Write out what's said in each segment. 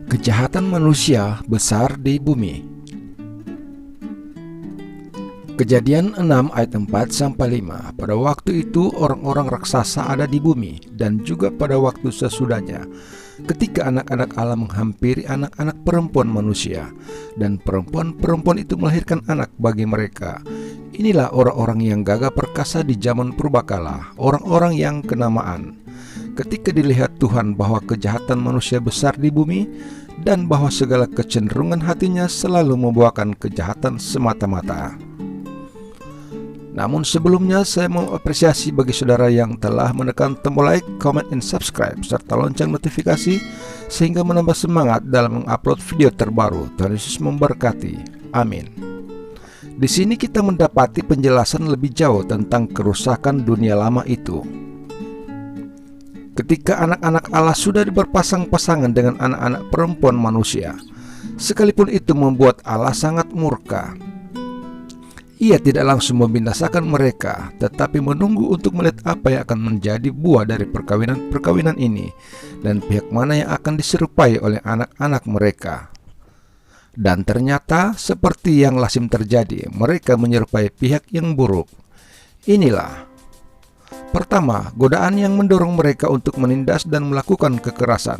Kejahatan manusia besar di bumi. Kejadian 6 ayat 4-5. Pada waktu itu orang-orang raksasa ada di bumi, dan juga pada waktu sesudahnya, ketika anak-anak Allah menghampiri anak-anak perempuan manusia, dan perempuan-perempuan itu melahirkan anak bagi mereka. Inilah orang-orang yang gagah perkasa di zaman purbakala, orang-orang yang kenamaan. Ketika dilihat Tuhan bahwa kejahatan manusia besar di bumi, dan bahwa segala kecenderungan hatinya selalu membuahkan kejahatan semata-mata. Namun sebelumnya saya mau apresiasi bagi saudara yang telah menekan tombol like, comment, and subscribe serta lonceng notifikasi sehingga menambah semangat dalam mengupload video terbaru. Tuhan Yesus memberkati. Amin. Di sini kita mendapati penjelasan lebih jauh tentang kerusakan dunia lama itu. Ketika anak-anak Allah sudah berpasang-pasangan dengan anak-anak perempuan manusia, sekalipun itu membuat Allah sangat murka, Ia tidak langsung membinasakan mereka, tetapi menunggu untuk melihat apa yang akan menjadi buah dari perkawinan ini, dan pihak mana yang akan diserupai oleh anak-anak mereka. Dan ternyata seperti yang lazim terjadi, mereka menyerupai pihak yang buruk. Inilah pertama, godaan yang mendorong mereka untuk menindas dan melakukan kekerasan.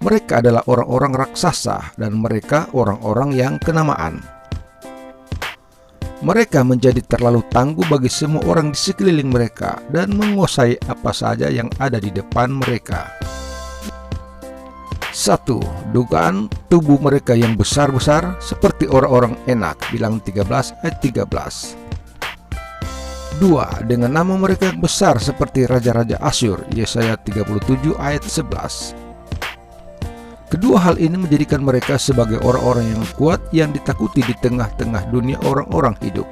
Mereka adalah orang-orang raksasa dan mereka orang-orang yang kenamaan. Mereka menjadi terlalu tangguh bagi semua orang di sekeliling mereka dan menguasai apa saja yang ada di depan mereka. 1. Dugaan tubuh mereka yang besar-besar seperti orang-orang Enak, Bilangan 13 ayat 13. 2. Dengan nama mereka yang besar seperti raja-raja Asyur, Yesaya 37 ayat 11. Kedua hal ini menjadikan mereka sebagai orang-orang yang kuat yang ditakuti di tengah-tengah dunia orang-orang hidup.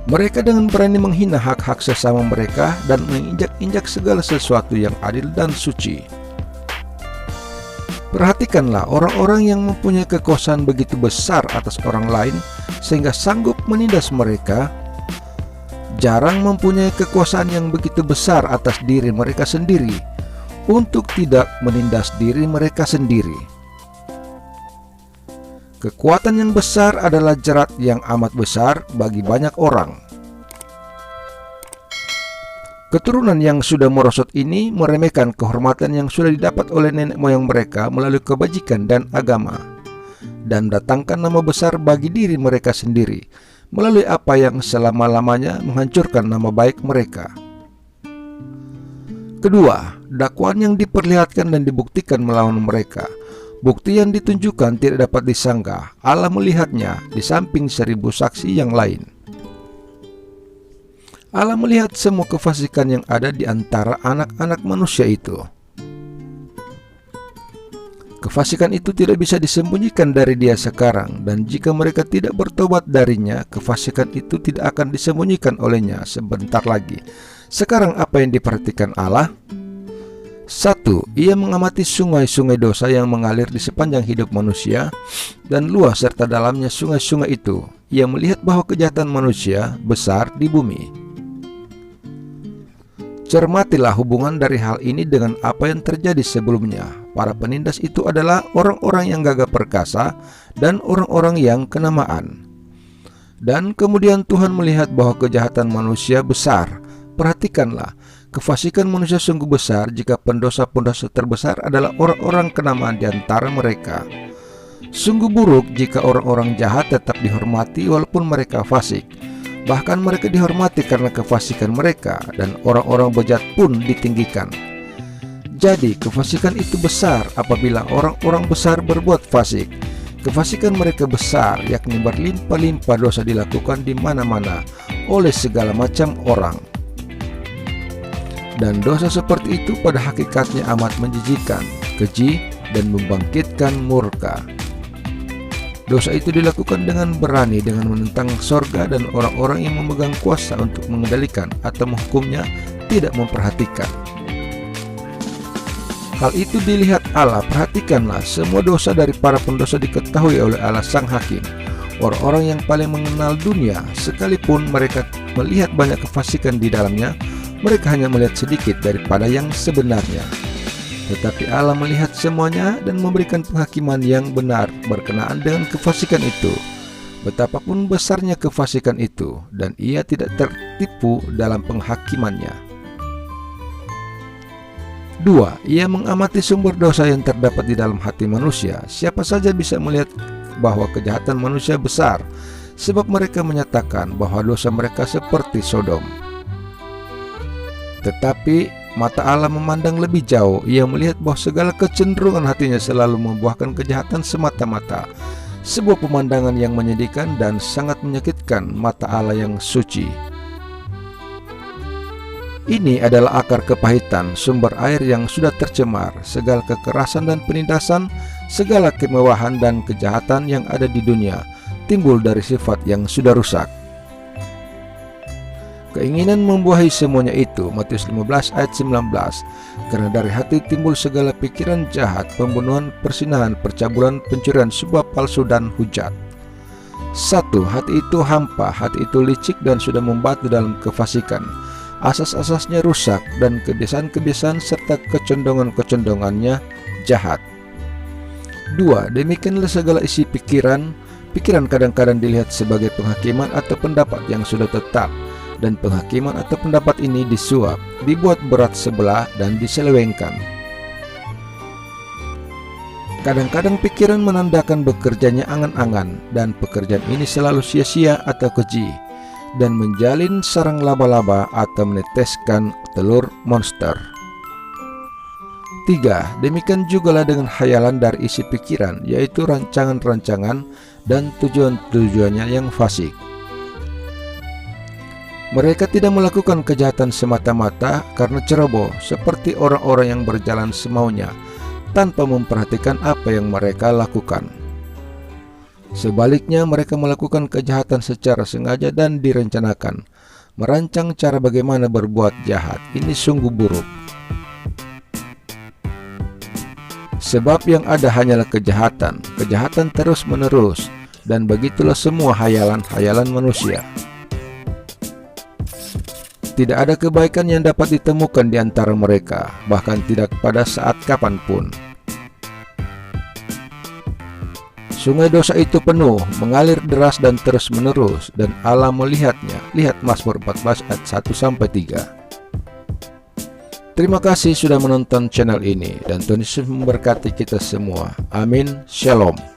Mereka dengan berani menghina hak-hak sesama mereka dan menginjak-injak segala sesuatu yang adil dan suci. Perhatikanlah orang-orang yang mempunyai kekuasaan begitu besar atas orang lain sehingga sanggup menindas mereka, jarang mempunyai kekuasaan yang begitu besar atas diri mereka sendiri untuk tidak menindas diri mereka sendiri. Kekuatan yang besar adalah jerat yang amat besar bagi banyak orang. Keturunan yang sudah merosot ini meremehkan kehormatan yang sudah didapat oleh nenek moyang mereka melalui kebajikan dan agama, dan datangkan nama besar bagi diri mereka sendiri melalui apa yang selama-lamanya menghancurkan nama baik mereka. Kedua, dakwaan yang diperlihatkan dan dibuktikan melawan mereka. Bukti yang ditunjukkan tidak dapat disanggah. Allah melihatnya di samping 1000 saksi yang lain. Allah melihat semua kefasikan yang ada di antara anak-anak manusia itu. Kefasikan itu tidak bisa disembunyikan dari dia sekarang, dan jika mereka tidak bertobat darinya, kefasikan itu tidak akan disembunyikan olehnya sebentar lagi. Sekarang apa yang diperhatikan Allah? 1. Ia mengamati sungai-sungai dosa yang mengalir di sepanjang hidup manusia dan luas serta dalamnya sungai-sungai itu. Ia melihat bahwa kejahatan manusia besar di bumi. Cermatilah hubungan dari hal ini dengan apa yang terjadi sebelumnya. Para penindas itu adalah orang-orang yang gagah perkasa dan orang-orang yang kenamaan. Dan kemudian Tuhan melihat bahwa kejahatan manusia besar. Perhatikanlah, kefasikan manusia sungguh besar jika pendosa-pendosa terbesar adalah orang-orang kenamaan di antara mereka. Sungguh buruk jika orang-orang jahat tetap dihormati walaupun mereka fasik. Bahkan mereka dihormati karena kefasikan mereka, dan orang-orang bejat pun ditinggikan. Jadi kefasikan itu besar apabila orang-orang besar berbuat fasik. Kefasikan mereka besar, yakni berlimpah-limpah dosa dilakukan di mana-mana oleh segala macam orang. Dan dosa seperti itu pada hakikatnya amat menjijikkan, keji, dan membangkitkan murka. Dosa itu dilakukan dengan berani dengan menentang sorga, dan orang-orang yang memegang kuasa untuk mengendalikan atau menghukumnya tidak memperhatikan. Hal itu dilihat Allah. Perhatikanlah, semua dosa dari para pendosa diketahui oleh Allah Sang Hakim. Orang-orang yang paling mengenal dunia, sekalipun mereka melihat banyak kefasikan di dalamnya, Mereka hanya melihat sedikit daripada yang sebenarnya. Tetapi Allah melihat semuanya dan memberikan penghakiman yang benar berkenaan dengan kefasikan itu. Betapapun besarnya kefasikan itu, dan ia tidak tertipu dalam penghakimannya. 2. Ia mengamati sumber dosa yang terdapat di dalam hati manusia. Siapa saja bisa melihat bahwa kejahatan manusia besar, sebab mereka menyatakan bahwa dosa mereka seperti Sodom. Tetapi mata Allah memandang lebih jauh. Ia melihat bahwa segala kecenderungan hatinya selalu membuahkan kejahatan semata-mata. Sebuah pemandangan yang menyedihkan dan sangat menyakitkan mata Allah yang suci. Ini adalah akar kepahitan, sumber air yang sudah tercemar, segala kekerasan dan penindasan, segala kemewahan dan kejahatan yang ada di dunia, timbul dari sifat yang sudah rusak. Keinginan membuahi semuanya itu, Matius 15 ayat 19. Karena dari hati timbul segala pikiran jahat, pembunuhan, persinahan, percabulan, pencurian, sumpah palsu, dan hujat. 1. Hati itu hampa, hati itu licik dan sudah membatu dalam kefasikan. Asas-asasnya rusak dan kebiasaan-kebiasaan serta kecondongan-kecondongannya jahat. 2. Demikianlah segala isi pikiran. Pikiran kadang-kadang dilihat sebagai penghakiman atau pendapat yang sudah tetap, dan penghakiman atau pendapat ini disuap, dibuat berat sebelah, dan diselewengkan. Kadang-kadang pikiran menandakan bekerjanya angan-angan, dan pekerjaan ini selalu sia-sia atau keji, dan menjalin sarang laba-laba atau meneteskan telur monster. 3. Demikian jugalah dengan khayalan dari isi pikiran, yaitu rancangan-rancangan dan tujuan-tujuannya yang fasik. Mereka tidak melakukan kejahatan semata-mata karena ceroboh, seperti orang-orang yang berjalan semaunya, tanpa memperhatikan apa yang mereka lakukan. Sebaliknya, mereka melakukan kejahatan secara sengaja dan direncanakan, merancang cara bagaimana berbuat jahat. Ini sungguh buruk. Sebab yang ada hanyalah kejahatan, kejahatan terus-menerus, dan begitulah semua hayalan-hayalan manusia. Tidak ada kebaikan yang dapat ditemukan di antara mereka, bahkan tidak pada saat kapanpun. Sungai dosa itu penuh, mengalir deras dan terus-menerus, dan Allah melihatnya. Lihat Mazmur 14 ayat 1-3. Terima kasih sudah menonton channel ini, dan Tuhan Yesus memberkati kita semua. Amin. Shalom.